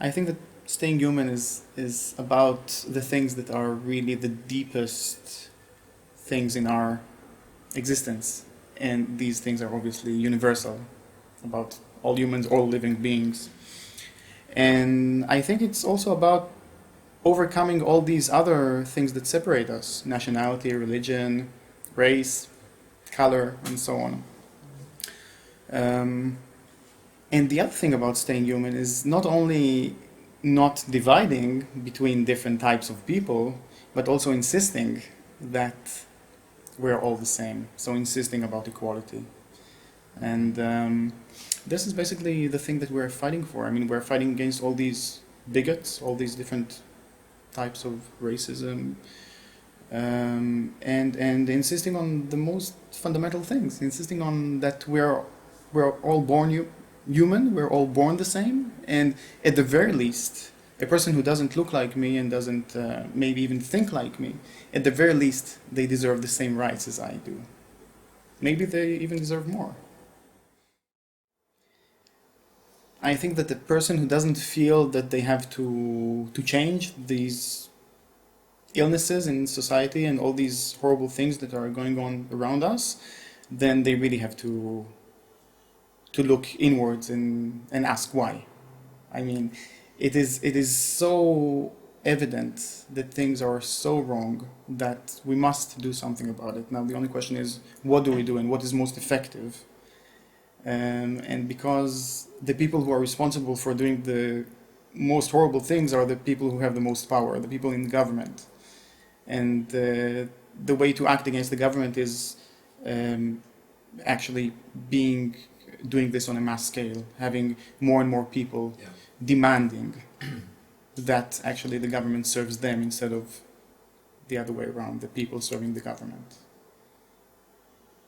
I think that staying human is about the things that are really the deepest things in our existence. And these things are obviously universal, about all humans, all living beings. And I think it's also about overcoming all these other things that separate us: nationality, religion, race, color, and so on. And the other thing about staying human is not only not dividing between different types of people, but also insisting that we're all the same. So insisting about equality. And this is basically the thing that we're fighting for. I mean, we're fighting against all these bigots, all these different types of racism, and insisting on the most fundamental things, insisting on that we're all born human, we're all born the same, and at the very least, a person who doesn't look like me and doesn't maybe even think like me, at the very least, they deserve the same rights as I do. Maybe they even deserve more. I think that the person who doesn't feel that they have to change these illnesses in society and all these horrible things that are going on around us, then they really have to look inwards and ask why. I mean, it is so evident that things are so wrong that we must do something about it. Now the only question is, what do we do and what is most effective? And because the people who are responsible for doing the most horrible things are the people who have the most power, the people in government. And the way to act against the government is actually doing this on a mass scale, having more and more people demanding that actually the government serves them instead of the other way around, the people serving the government.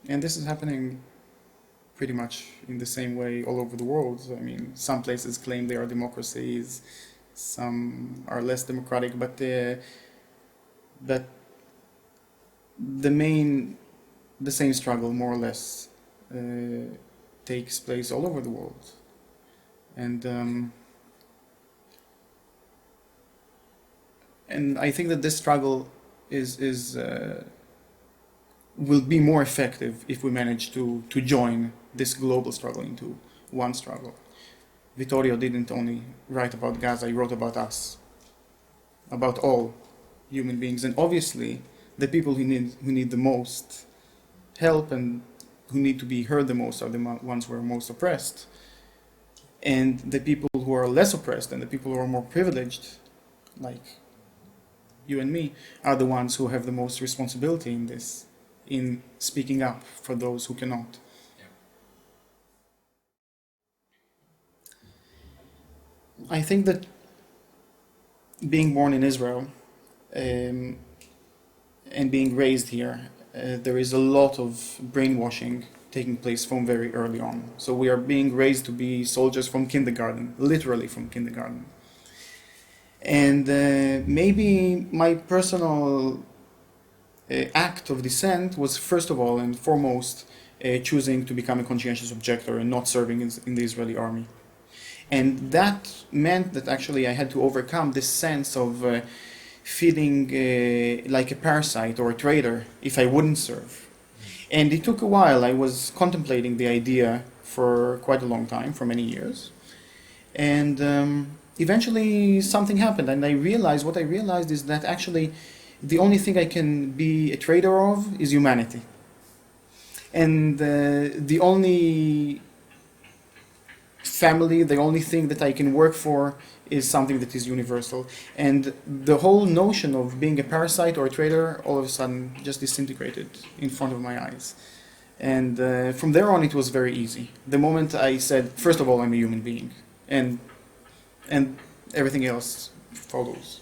And this is happening pretty much in the same way all over the world. I mean, some places claim they are democracies, some are less democratic, but the same struggle, more or less, takes place all over the world. And I think that this struggle will be more effective if we manage to join this global struggle into one struggle. Vittorio didn't only write about Gaza, he wrote about us, about all human beings. And obviously, the people who need the most help and who need to be heard the most are the ones who are most oppressed. And the people who are less oppressed and the people who are more privileged, like you and me, are the ones who have the most responsibility in this, in speaking up for those who cannot. I think that being born in Israel and being raised here, there is a lot of brainwashing taking place from very early on. So we are being raised to be soldiers from kindergarten, literally from kindergarten. And maybe my personal act of dissent was first of all and foremost choosing to become a conscientious objector and not serving in the Israeli army. And that meant that actually I had to overcome this sense of feeling like a parasite or a traitor if I wouldn't serve. And it took a while. I was contemplating the idea for quite a long time, for many years. And eventually something happened, and what I realized is that actually the only thing I can be a traitor of is humanity. And the only family, the only thing that I can work for is something that is universal. And the whole notion of being a parasite or a traitor all of a sudden just disintegrated in front of my eyes. And from there on it was very easy. The moment I said, first of all, I'm a human being, and everything else follows.